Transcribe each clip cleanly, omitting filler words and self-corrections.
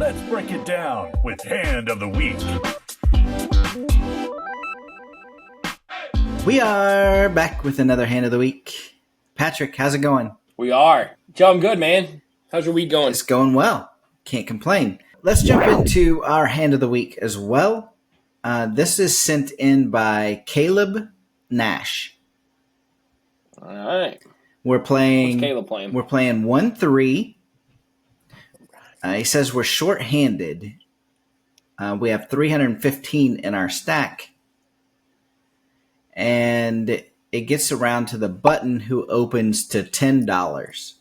Let's break it down with Hand of the Week. We are back with another Hand of the Week. Patrick, how's it going? We are. Joe, I'm good, man. How's your week going? It's going well. Can't complain. Let's jump into our Hand of the Week as well. This is sent in by Caleb Nash. All right. We're playing. What's Caleb playing? We're playing 1-3. He says we're short-handed. We have 315 in our stack. And it gets around to the button who opens to $10.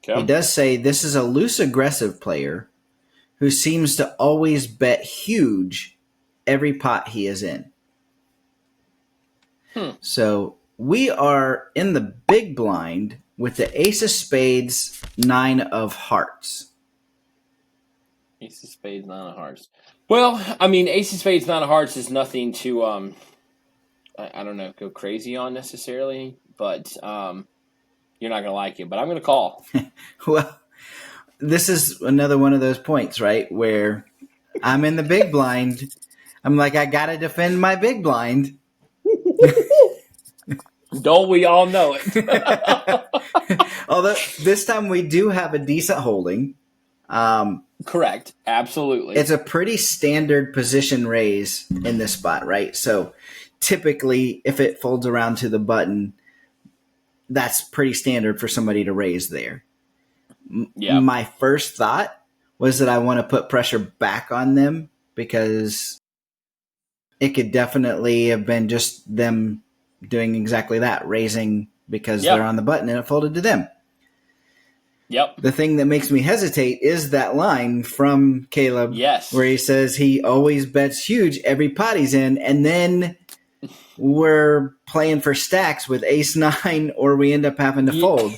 Okay. He does say this is a loose aggressive player who seems to always bet huge every pot he is in. So we are in the big blind with the ace of spades, 9 of hearts. Ace of spades, 9 of hearts. Well, I mean, ace of spades, 9 of hearts is nothing to, I don't know, go crazy on necessarily, but you're not going to like it. But I'm going to call. Well, this is another one of those points, right, where I'm in the big blind. I'm like, I got to defend my big blind. Don't we all know it? Although this time we do have a decent holding. Correct. Absolutely. It's a pretty standard position raise in this spot, right? So typically, if it folds around to the button, that's pretty standard for somebody to raise there. Yeah. My first thought was that I want to put pressure back on them because it could definitely have been just them doing exactly that, raising because they're on the button and it folded to them. Yep. The thing that makes me hesitate is that line from Caleb where he says he always bets huge every pot he's in, and then we're playing for stacks with ace-9 or we end up having to fold.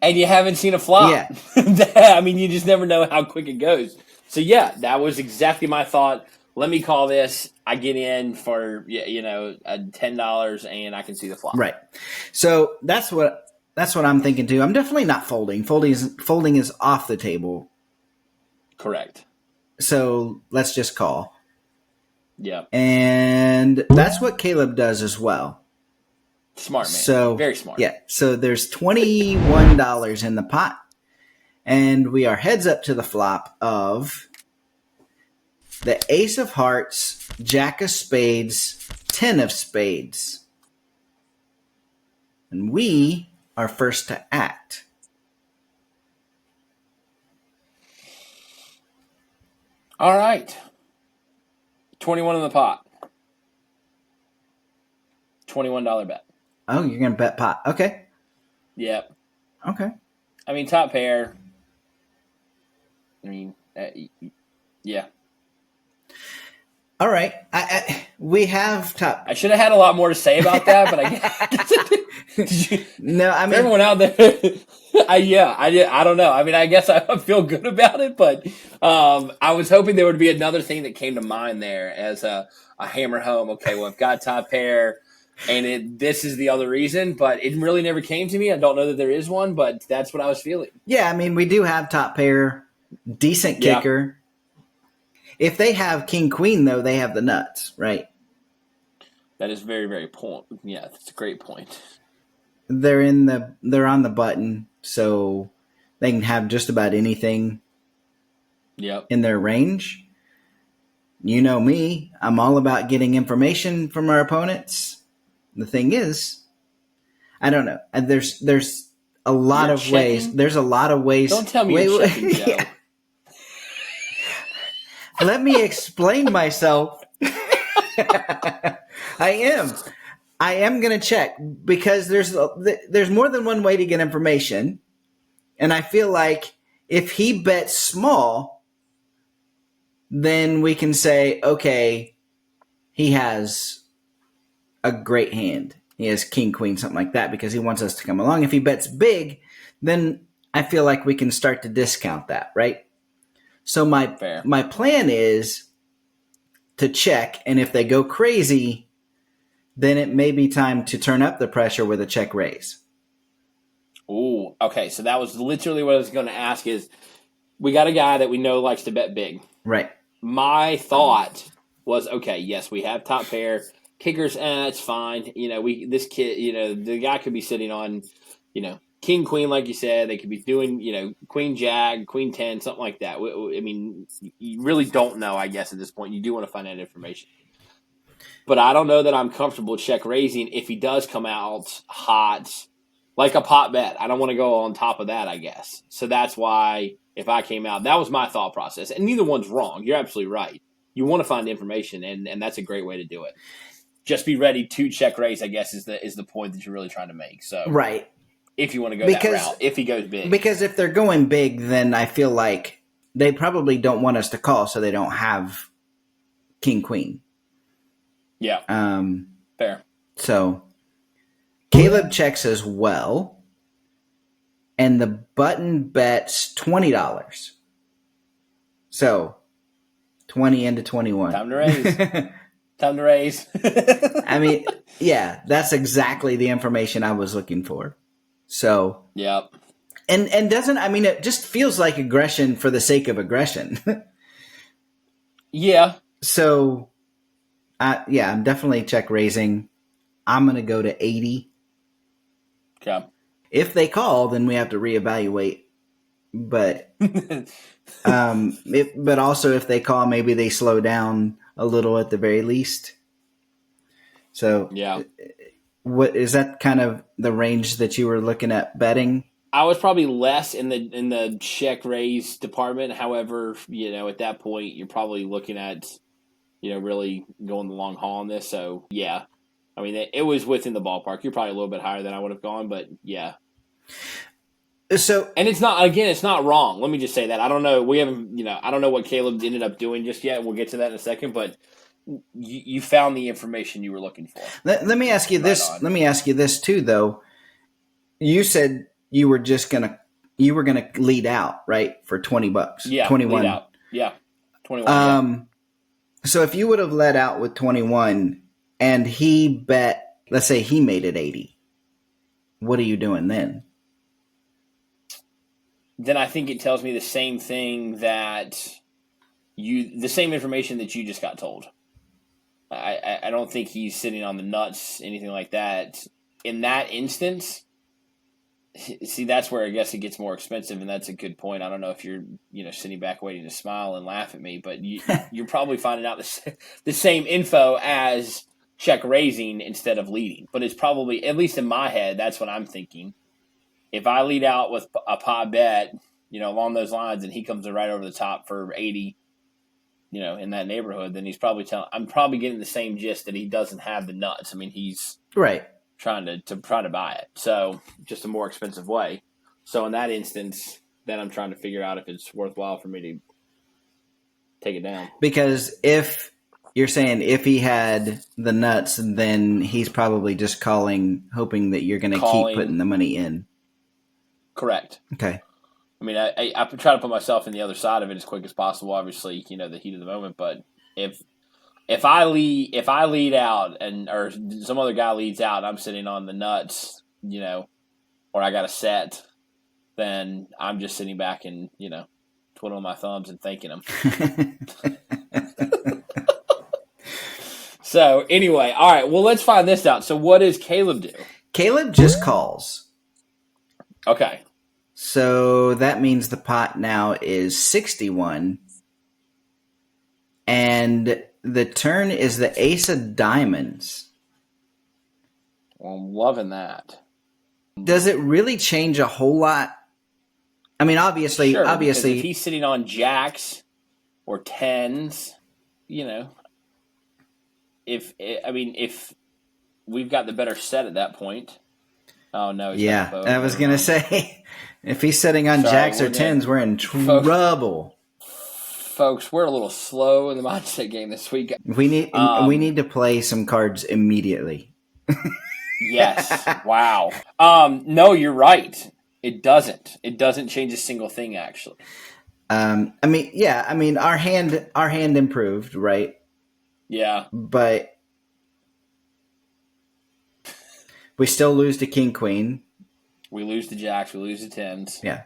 And you haven't seen a flop. Yeah. I mean, you just never know how quick it goes. So, yeah, that was exactly my thought. Let me call this. I get in for, $10 and I can see the flop. Right. So that's what I'm thinking too. I'm definitely not folding. Folding is off the table. Correct. So let's just call. Yeah. And that's what Caleb does as well. Smart, man. So very smart. Yeah. So there's $21 in the pot. And we are heads up to the flop of the ace of hearts, jack of spades, 10 of spades. And we are first to act. All right. 21 in the pot. $21 bet. Oh, you're going to bet pot. Okay. Yep. Okay. I mean, top pair. I mean, yeah. All right. We have top. I should have had a lot more to say about that, but I guess. No, I mean. Everyone out there. I don't know. I mean, I guess I feel good about it, but I was hoping there would be another thing that came to mind there as a hammer home. Okay, well, I've got top pair, and this is the other reason, but it really never came to me. I don't know that there is one, but that's what I was feeling. Yeah, I mean, we do have top pair, decent kicker. If they have king queen, though, they have the nuts, right? That is very, very point. Yeah, that's a great point. They're on the button, so they can have just about anything in their range. You know me, I'm all about getting information from our opponents. The thing is, I don't know. There's a lot of ways. There's a lot of ways. Don't tell me you're checking, Joe. Yeah. Let me explain myself. I am going to check because there's more than one way to get information. And I feel like if he bets small, then we can say, okay, he has a great hand. He has king, queen, something like that because he wants us to come along. If he bets big, then I feel like we can start to discount that, right? So my plan is to check, and if they go crazy, then it may be time to turn up the pressure with a check raise. Ooh, okay. So that was literally what I was going to ask is we got a guy that we know likes to bet big. Right. My thought was, okay, yes, we have top pair. Kickers, it's fine. This kid, the guy could be sitting on, king, queen, like you said. They could be doing, queen, jack, queen 10, something like that. I mean, you really don't know, I guess, at this point. You do want to find that information. But I don't know that I'm comfortable check raising if he does come out hot, like a pot bet. I don't want to go on top of that, I guess. So that's why if I came out, that was my thought process. And neither one's wrong. You're absolutely right. You want to find information, and that's a great way to do it. Just be ready to check raise, I guess, is the point that you're really trying to make. So right. If you want to go that route, if he goes big. Because if they're going big, then I feel like they probably don't want us to call, so they don't have king, queen. Yeah. Fair. So Caleb checks as well, and the button bets $20. So 20 into 21. Time to raise. Time to raise. I mean, yeah, that's exactly the information I was looking for. So yep. And doesn't, I mean, it just feels like aggression for the sake of aggression. Yeah. So I'm definitely check raising. I'm going to go to 80. Okay. If they call, then we have to reevaluate. But but also if they call, maybe they slow down a little at the very least. So yeah, what is that kind of the range that you were looking at betting? I was probably less in the check raise department. However, at that point you're probably looking at really going the long haul on this. So yeah, I mean it was within the ballpark. You're probably a little bit higher than I would have gone, but yeah. So, and it's not wrong. Let me just say that. I don't know. I don't know what Caleb ended up doing just yet. We'll get to that in a second, but you found the information you were looking for. Let me ask you this. Let me ask you this too, though. You said you were gonna lead out, right? For $20. Yeah. 21. Lead out. Yeah. 21. So if you would have led out with 21 and he bet, let's say he made it 80, what are you doing then? Then I think it tells me the same thing the same information that you just got told. I don't think he's sitting on the nuts, anything like that. In that instance, see, that's where I guess it gets more expensive, and that's a good point. I don't know if you're, sitting back waiting to smile and laugh at me, but you're probably finding out the same info as check raising instead of leading. But it's probably, at least in my head, that's what I'm thinking. If I lead out with a pot bet, along those lines, and he comes right over the top for 80, in that neighborhood, then he's probably I'm probably getting the same gist that he doesn't have the nuts. I mean, he's right trying to buy it. So just a more expensive way. So in that instance, then I'm trying to figure out if it's worthwhile for me to take it down. Because if you're saying if he had the nuts, then he's probably just calling, hoping that you're going to keep putting the money in. Correct. Okay. I mean, I try to put myself in the other side of it as quick as possible. Obviously, the heat of the moment. But if I lead out or some other guy leads out, and I'm sitting on the nuts, or I got a set, then I'm just sitting back and twiddling my thumbs and thanking him. So anyway, all right. Well, let's find this out. So what does Caleb do? Caleb just calls. Okay. So that means the pot now is 61. And the turn is the ace of diamonds. Well, I'm loving that. Does it really change a whole lot? I mean, obviously, sure, if he's sitting on jacks or tens, if we've got the better set at that point. Oh no! Yeah, I was gonna say, if he's sitting on jacks or tens, we're in trouble. Folks, we're a little slow in the mindset game this week. We need to play some cards immediately. Yes. Wow. No, you're right. It doesn't. It doesn't change a single thing, actually. I mean, our hand improved, right? Yeah. But we still lose to king queen. We lose the jacks. We lose the tens. Yeah.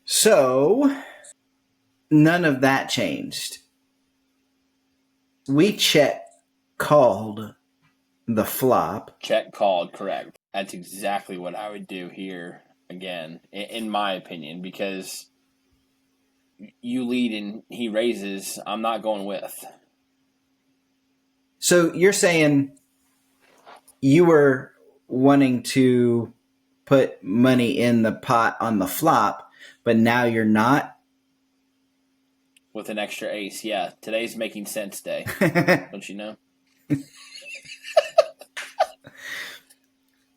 So, none of that changed. We called the flop. Check called, correct. That's exactly what I would do here again, in my opinion, because you lead and he raises. I'm not going with. So, you're saying you were wanting to put money in the pot on the flop, but now you're not? With an extra ace, yeah. Today's making sense day. Don't you know?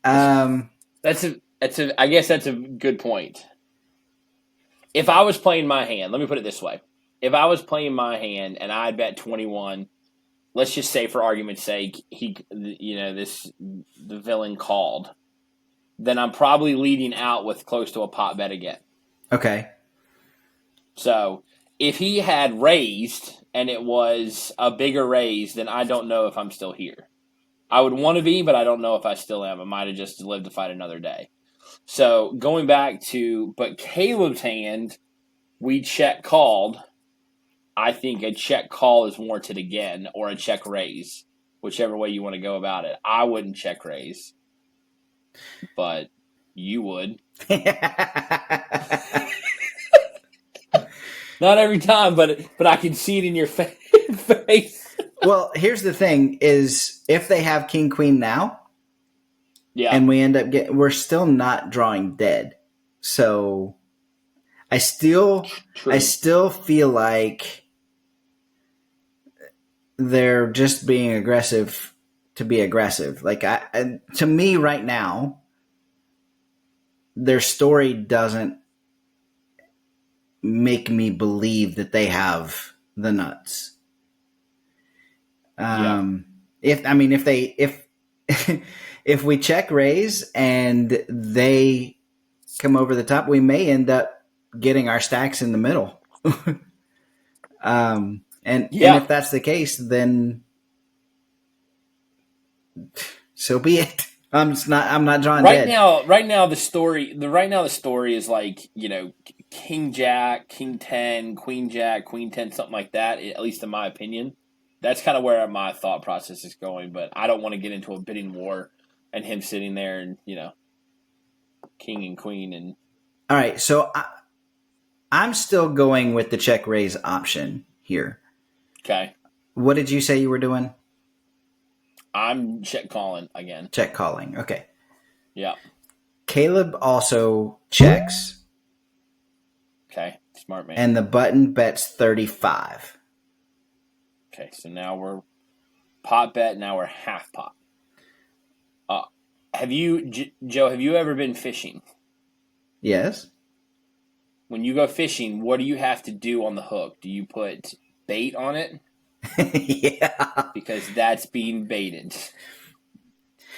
I guess that's a good point. If I was playing my hand, let me put it this way. If I was playing my hand and I'd bet 21, let's just say for argument's sake, the villain called, then I'm probably leading out with close to a pot bet again. Okay. So if he had raised and it was a bigger raise, then I don't know if I'm still here. I would want to be, but I don't know if I still am. I might have just lived to fight another day. So going back to, but Caleb's hand, we check called. I think a check call is warranted again, or a check raise, whichever way you want to go about it. I wouldn't check raise, but you would. Not every time, but I can see it in your face. Well, here's the thing: is if they have king queen now, yeah, and we end up we're still not drawing dead. So I still feel like they're just being aggressive to be aggressive. Like to me right now, their story doesn't make me believe that they have the nuts. If if we check raise and they come over the top, we may end up getting our stacks in the middle. And if that's the case, then so be it. I'm not drawing right dead. Right now the story is like, King Jack, King 10, Queen Jack, Queen 10, something like that. At least in my opinion, that's kind of where my thought process is going. But I don't want to get into a bidding war and him sitting there and King and Queen and. All right, so I'm still going with the check raise option here. Okay. What did you say you were doing? I'm check calling again. Check calling. Okay. Yeah. Caleb also checks. Okay. Smart man. And the button bets 35. Okay. So now we're pot bet. Now we're half pot. Joe, have you ever been fishing? Yes. When you go fishing, what do you have to do on the hook? Do you put bait on it? Yeah. Because that's being baited.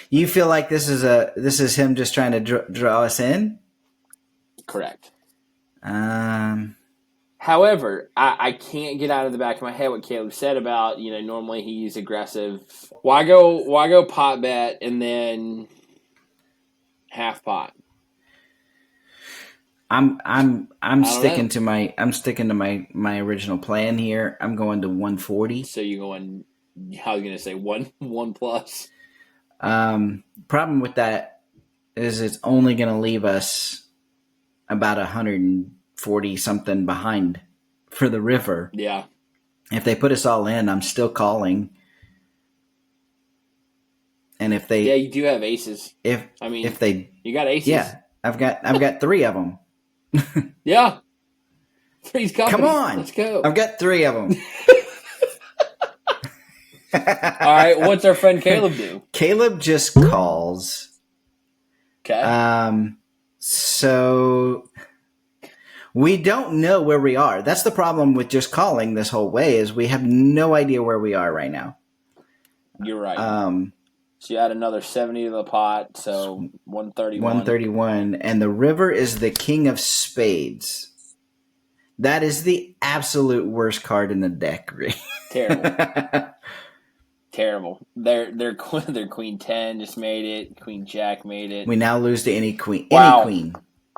You feel like this is him just trying to draw us in? Correct. However, I can't get out of the back of my head what Caleb said about, normally he's aggressive. Why go pot bet and then half pot? I'm sticking to my original plan here. I'm going to 140. So you're going, I was going to say one plus. Problem with that is it's only going to leave us about 140 something behind for the river. Yeah. If they put us all in, I'm still calling. And if they, you do have aces. You got aces. Yeah, I've got 3 of them. Yeah. 3's coming. Come on. Let's go. I've got 3 of them. All right. What's our friend Caleb do? Caleb just calls. Okay. So we don't know where we are. That's the problem with just calling this whole way is we have no idea where we are right now. You're right. So you add another 70 to the pot, so 131. 131, and the river is the king of spades. That is the absolute worst card in the deck. Terrible. terrible. Their queen 10 just made it. Queen jack made it. We now lose to any queen. Wow.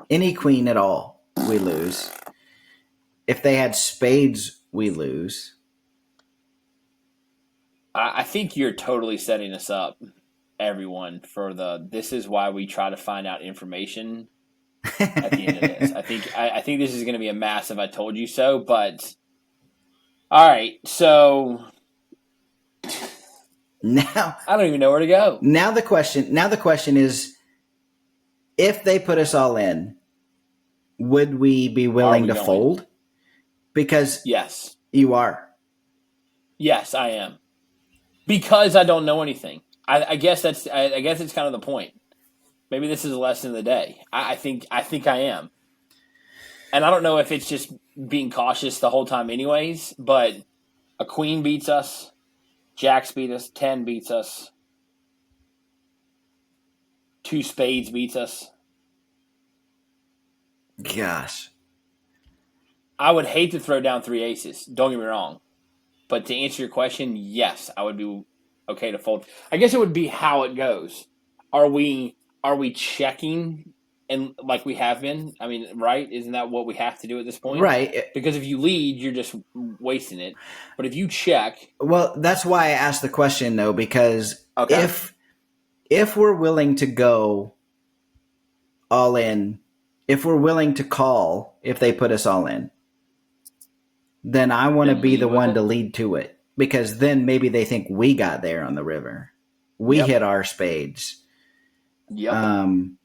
Any queen at all, we lose. If they had spades, we lose. I think you're totally setting us up, everyone, for this is why we try to find out information at the end of this. I think this is going to be a massive I told you so, but all right, so Now I don't even know where to go. Now the question is, if they put us all in, would we be willing to fold? Because yes, you are. Yes, I am. Because I don't know anything. I guess it's kind of the point. Maybe this is a lesson of the day. I think I am. And I don't know if it's just being cautious the whole time anyways, but a queen beats us, jacks beat us, 10 beats us, 2 spades beats us. Gosh. I would hate to throw down 3 aces. Don't get me wrong. But to answer your question, yes, I would be okay to fold. I guess it would be how it goes. Are we checking and like we have been? I mean, right? Isn't that what we have to do at this point? Right. Because if you lead, you're just wasting it. But if you check, well, that's why I asked the question though, because if we're willing to go all in, if we're willing to call, if they put us all in, then I want to be the one to lead to it, because then maybe they think we got there on the river. We hit our spades. Yep. And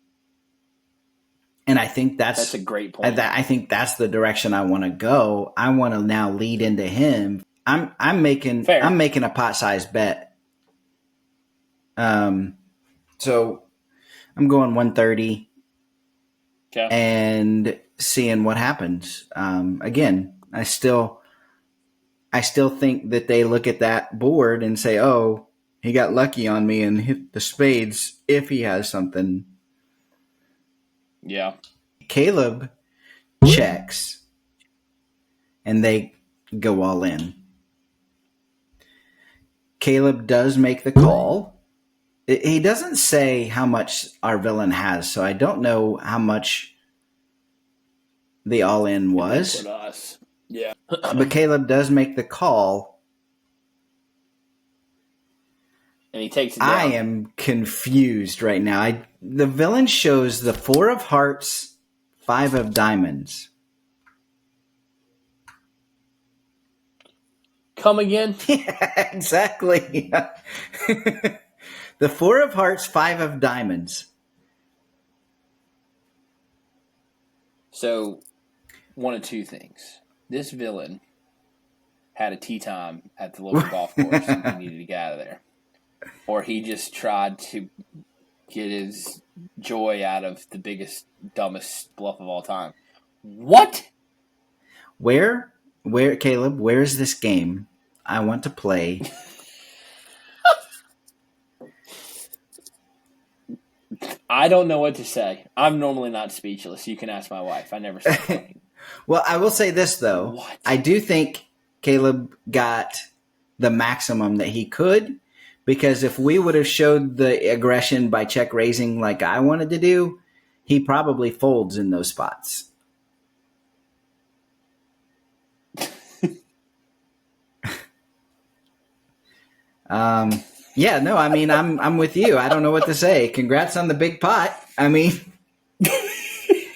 I think that's a great point. I think that's the direction I want to go. I want to now lead into him. I'm making a pot-sized bet. So I'm going 130 and seeing what happens. Again, I still think that they look at that board and say, "Oh, he got lucky on me and hit the spades if he has something." Yeah. Caleb checks and they go all in. Caleb does make the call. He doesn't say how much our villain has, so I don't know how much the all in was. For us. Yeah. But Caleb does make the call. And he takes it down. I am confused right now. The villain shows the 4 of hearts, 5 of diamonds. Come again? Yeah, exactly. The 4 of hearts, 5 of diamonds. So, one of two things. This villain had a tea time at the local golf course and he needed to get out of there. Or he just tried to get his joy out of the biggest, dumbest bluff of all time. What? Where, Caleb, where is this game? I want to play. I don't know what to say. I'm normally not speechless. You can ask my wife. I never stop playing. Well, I will say this, though. What? I do think Caleb got the maximum that he could, because if we would have showed the aggression by check raising like I wanted to do, he probably folds in those spots. Yeah, no, I mean, I'm with you. I don't know what to say. Congrats on the big pot. I mean,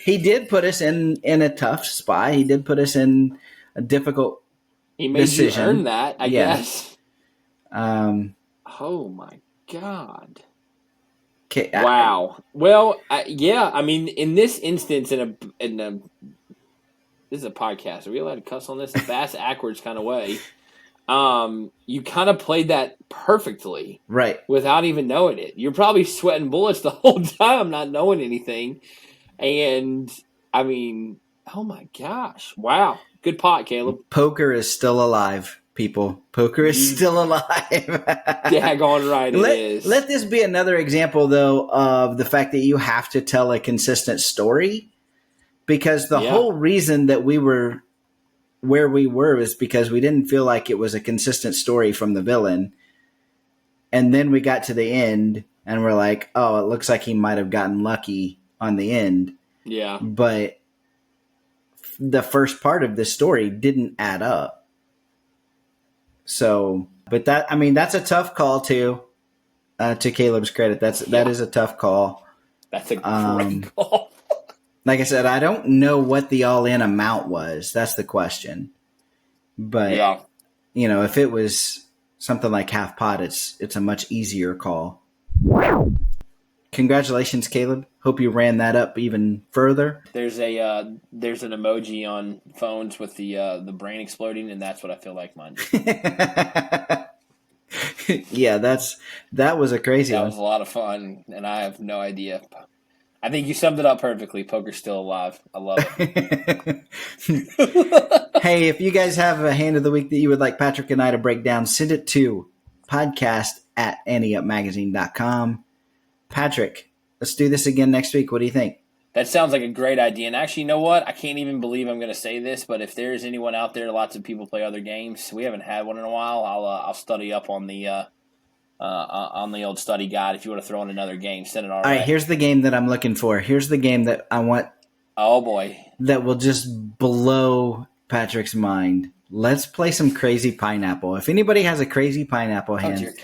he did put us in a tough spot. He did put us in a difficult decision. You earn that, I guess. Oh my God. Okay, wow. Well, yeah. I mean, in this instance, this is a podcast. Are we allowed to cuss on this? Bass backwards kind of way. You kind of played that perfectly, right? Without even knowing it. You're probably sweating bullets the whole time, not knowing anything. And I mean, oh my gosh, wow, good pot, Caleb. Poker is still alive, people. Poker is still alive. Daggone right, it is. Let this be another example, though, of the fact that you have to tell a consistent story, because the whole reason that we were where we were is because we didn't feel like it was a consistent story from the villain. And then we got to the end, and we're like, oh, it looks like he might have gotten lucky on the end. Yeah. But the first part of this story didn't add up. So, but that's a tough call too. To Caleb's credit, that is a tough call. That's a great call. Like I said, I don't know what the all-in amount was. That's the question. But if it was something like half pot, it's a much easier call. Congratulations, Caleb. Hope you ran that up even further. There's an emoji on phones with the brain exploding, and that's what I feel like mine. Yeah, that was a crazy one. That was a lot of fun, and I have no idea. I think you summed it up perfectly. Poker's still alive. I love it. Hey, if you guys have a hand of the week that you would like Patrick and I to break down, send it to podcast@anteupmagazine.com. Patrick, let's do this again next week. What do you think? That sounds like a great idea. And actually, you know what? I can't even believe I'm going to say this, but if there's anyone out there, lots of people play other games. We haven't had one in a while. I'll study up on the old study guide. If you want to throw in another game, send it our way. All right, here's the game that I'm looking for. Here's the game that I want. Oh boy, that will just blow Patrick's mind. Let's play some Crazy Pineapple. If anybody has a Crazy Pineapple hand.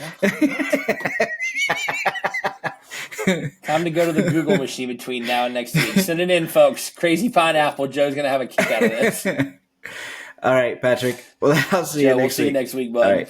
Time to go to the Google machine between now and next week. Send it in, folks. Crazy Pineapple. Joe's going to have a kick out of this. All right, Patrick. Well, I'll see you next week. We'll see you next week, bud. All right.